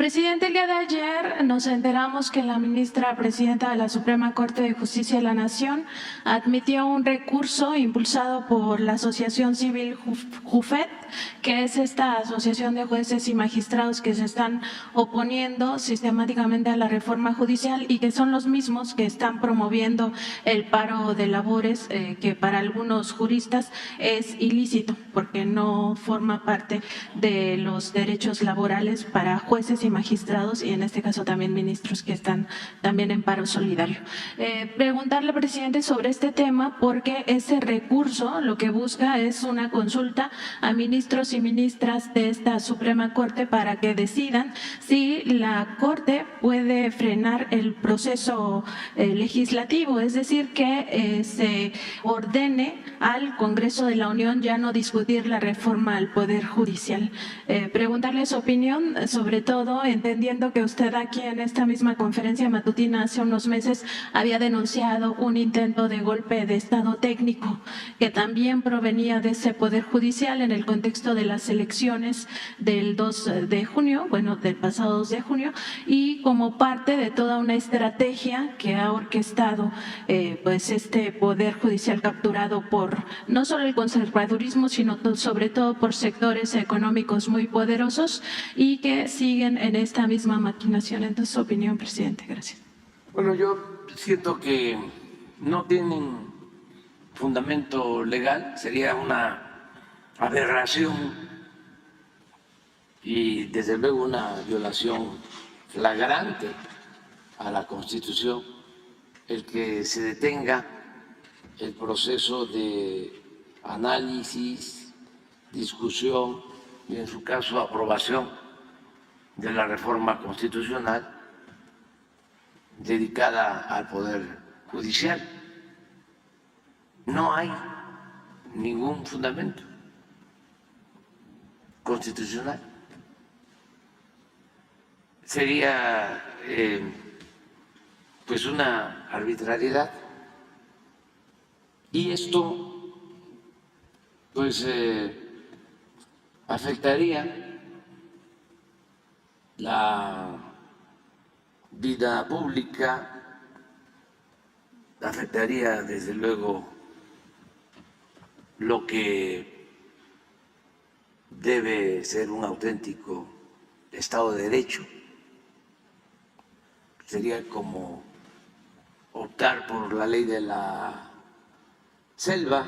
Presidente, el día de ayer nos enteramos que la ministra presidenta de la Suprema Corte de Justicia de la Nación admitió un recurso impulsado por la Asociación Civil JUFET, que es esta asociación de jueces y magistrados que se están oponiendo sistemáticamente a la reforma judicial y que son los mismos que están promoviendo el paro de labores, que para algunos juristas es ilícito porque no forma parte de los derechos laborales para jueces y magistrados y en este caso también ministros que están también en paro solidario. Preguntarle, presidente, sobre este tema porque ese recurso lo que busca es una consulta a ministros y ministras de esta Suprema Corte para que decidan si la Corte puede frenar el proceso legislativo, es decir, que se ordene al Congreso de la Unión ya no discutir la reforma al Poder Judicial. Preguntarle su opinión, sobre todo entendiendo que usted aquí en esta misma conferencia matutina hace unos meses había denunciado un intento de golpe de Estado técnico que también provenía de ese Poder Judicial en el contexto de las elecciones del 2 de junio, bueno, del pasado 2 de junio, y como parte de toda una estrategia que ha orquestado pues este Poder Judicial capturado por no solo el conservadurismo, sino sobre todo por sectores económicos muy poderosos y que siguen en esta misma maquinación. Entonces, su opinión, presidente. Gracias. Bueno, yo siento que no tienen fundamento legal, sería una aberración y desde luego una violación flagrante a la Constitución el que se detenga el proceso de análisis, discusión y en su caso aprobación de la reforma constitucional dedicada al Poder Judicial. No hay ningún fundamento constitucional. Sería pues una arbitrariedad y esto pues afectaría la vida pública, afectaría desde luego lo que debe ser un auténtico Estado de Derecho. Sería como optar por la ley de la selva.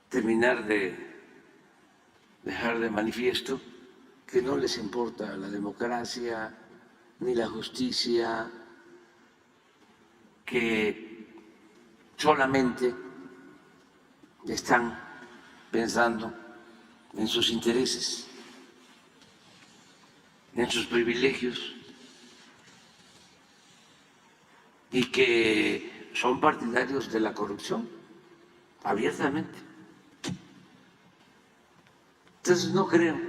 Terminar de dejar de manifiesto que no les importa la democracia ni la justicia, que solamente están pensando en sus intereses, en sus privilegios y que son partidarios de la corrupción abiertamente. Entonces no creo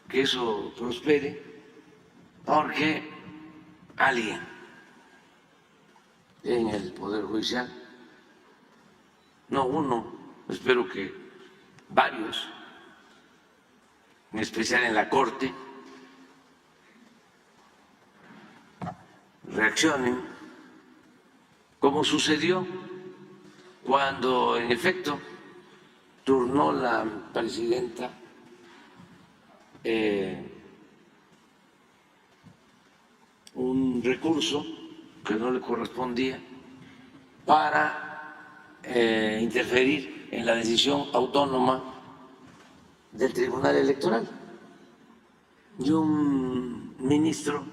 que eso prospere porque alguien en el Poder Judicial, no uno, espero que varios, en especial en la Corte, reaccionen como sucedió cuando en efecto turnó la presidenta un recurso que no le correspondía para interferir en la decisión autónoma del Tribunal Electoral. Y un ministro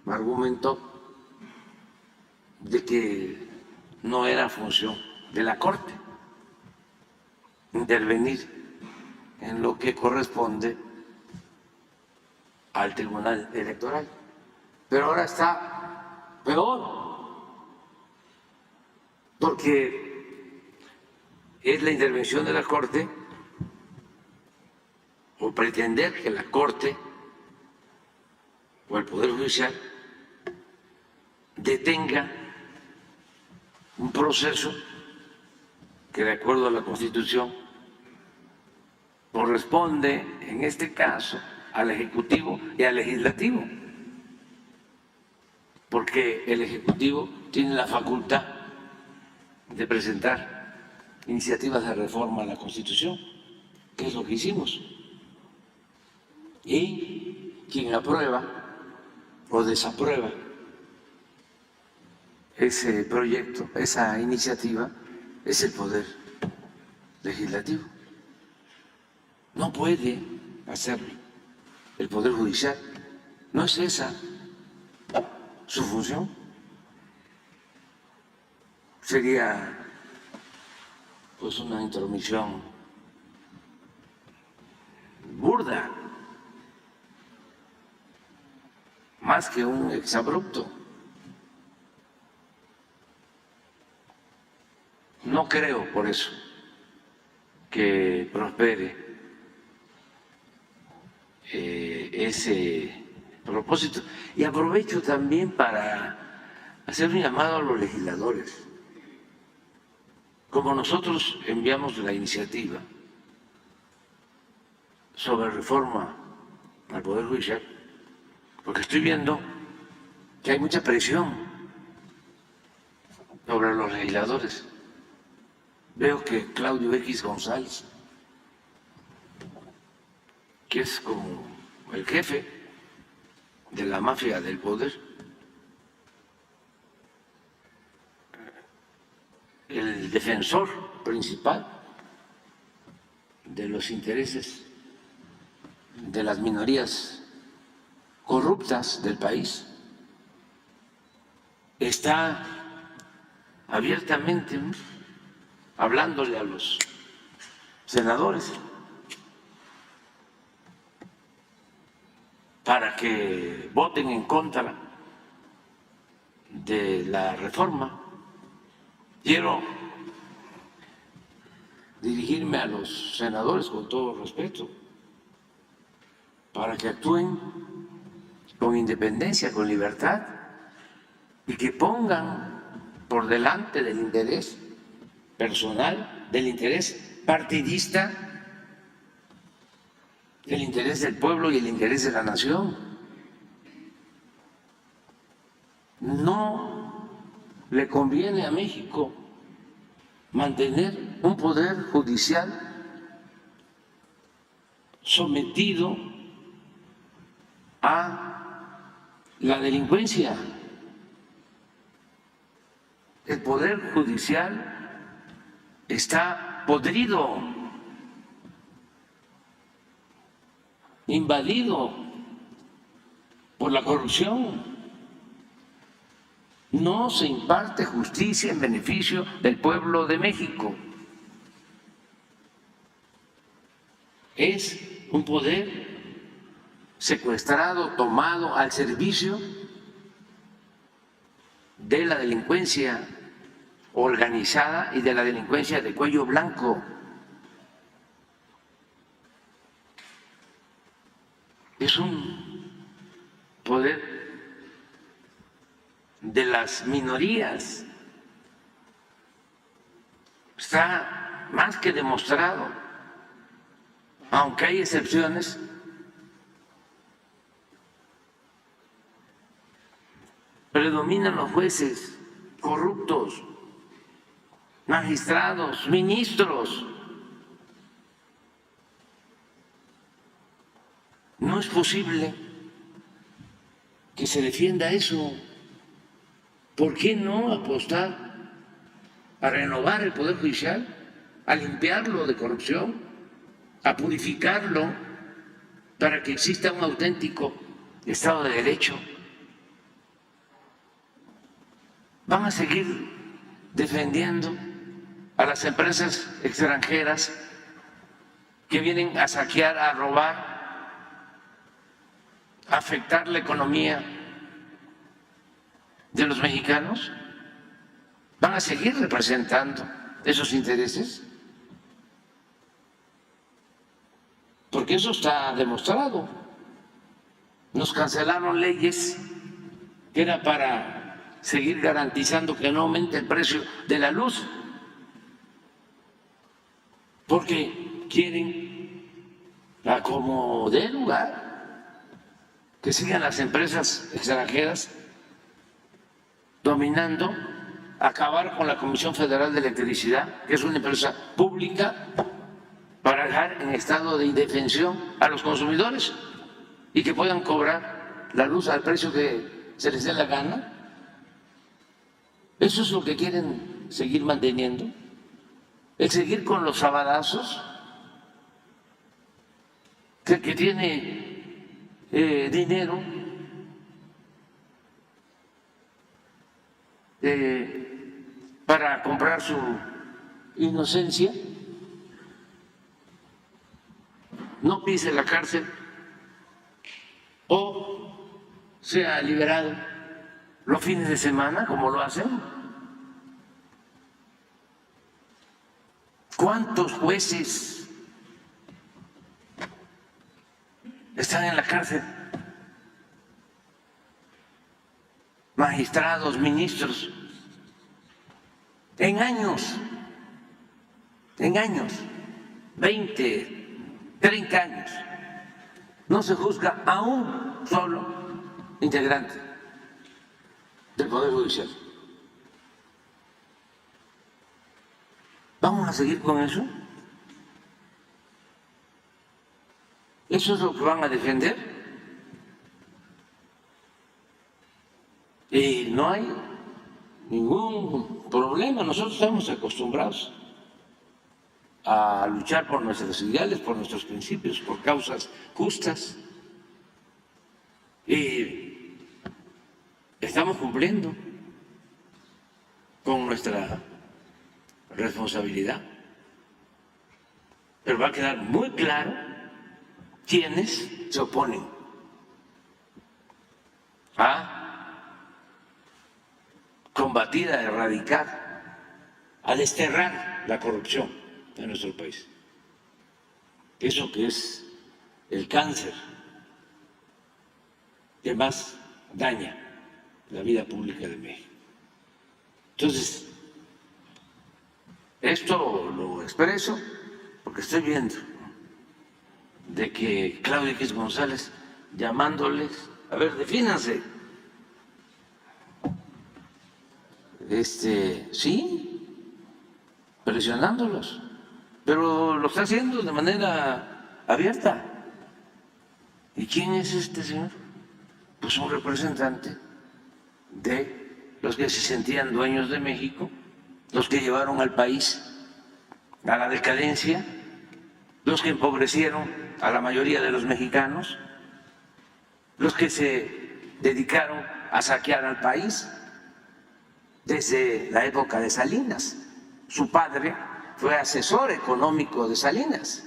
argumentó de que no era función de la Corte intervenir en lo que corresponde al Tribunal Electoral. Pero ahora está peor, porque es la intervención de la Corte o pretender que la Corte o el Poder Judicial detenga un proceso que de acuerdo a la Constitución corresponde en este caso al Ejecutivo y al Legislativo, porque el Ejecutivo tiene la facultad de presentar iniciativas de reforma a la Constitución, que es lo que hicimos. Y quien aprueba o desaprueba ese proyecto, esa iniciativa, es el Poder Legislativo. No puede hacerlo el Poder Judicial. No es esa su función. Sería pues una intromisión burda, más que un exabrupto. No creo por eso que prospere ese propósito. Y aprovecho también para hacer un llamado a los legisladores. Como nosotros enviamos la iniciativa sobre reforma al Poder Judicial, porque estoy viendo que hay mucha presión sobre los legisladores. Veo que Claudio X González, que es como el jefe de la mafia del poder, el defensor principal de los intereses de las minorías corruptas del país, está abiertamente, ¿no?, hablándole a los senadores para que voten en contra de la reforma. Quiero dirigirme a los senadores con todo respeto para que actúen con independencia, con libertad, y que pongan por delante del interés personal, del interés partidista, el interés del pueblo y el interés de la nación. No le conviene a México mantener un poder judicial sometido a la delincuencia. El poder judicial está podrido, invadido por la corrupción. No se imparte justicia en beneficio del pueblo de México. Es un poder secuestrado, tomado al servicio de la delincuencia organizada y de la delincuencia de cuello blanco. Es un poder de las minorías. Está más que demostrado, aunque hay excepciones. Predominan los jueces corruptos, magistrados, ministros. No es posible que se defienda eso. ¿Por qué no apostar a renovar el Poder Judicial, a limpiarlo de corrupción, a purificarlo para que exista un auténtico Estado de Derecho? Van a seguir defendiendo a las empresas extranjeras que vienen a saquear, a robar, a afectar la economía de los mexicanos. ¿Van a seguir representando esos intereses? Porque eso está demostrado. Nos cancelaron leyes que era para seguir garantizando que no aumente el precio de la luz. porque quieren, a como dé lugar, que sigan las empresas extranjeras dominando, acabar con la Comisión Federal de Electricidad, que es una empresa pública, para dejar en estado de indefensión a los consumidores y que puedan cobrar la luz al precio que se les dé la gana. Eso es lo que quieren seguir manteniendo, el seguir con los sabadazos, que el que tiene dinero para comprar su inocencia no pise la cárcel o sea liberado los fines de semana, como lo hacen. ¿Cuántos jueces están en la cárcel? Magistrados, ministros, en años, 20, 30 años, no se juzga a un solo integrante del Poder Judicial. ¿Vamos a seguir con eso? ¿Eso es lo que van a defender? Y no hay ningún problema, nosotros estamos acostumbrados a luchar por nuestros ideales, por nuestros principios, por causas justas. Y estamos cumpliendo con nuestra responsabilidad. Pero va a quedar muy claro quiénes se oponen a combatir, a erradicar, a desterrar la corrupción en nuestro país. Eso que es el cáncer que más daña la vida pública de México. Entonces, esto lo expreso porque estoy viendo de que Claudia X González llamándoles, a ver, defínanse. Sí, presionándolos, pero lo está haciendo de manera abierta. ¿Y quién es este señor? Pues un representante de los que se sentían dueños de México, los que llevaron al país a la decadencia, los que empobrecieron a la mayoría de los mexicanos, los que se dedicaron a saquear al país desde la época de Salinas. Su padre fue asesor económico de Salinas,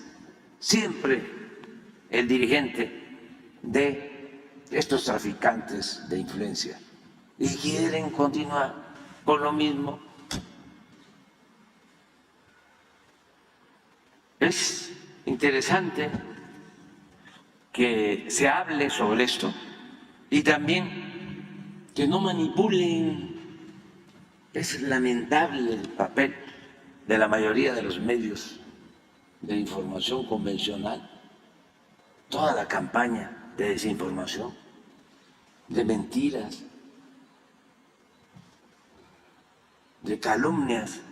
siempre el dirigente de estos traficantes de influencia. Y quieren continuar con lo mismo. Es interesante que se hable sobre esto y también que no manipulen. Es lamentable el papel de la mayoría de los medios de información convencional, toda la campaña de desinformación, de mentiras, de calumnias.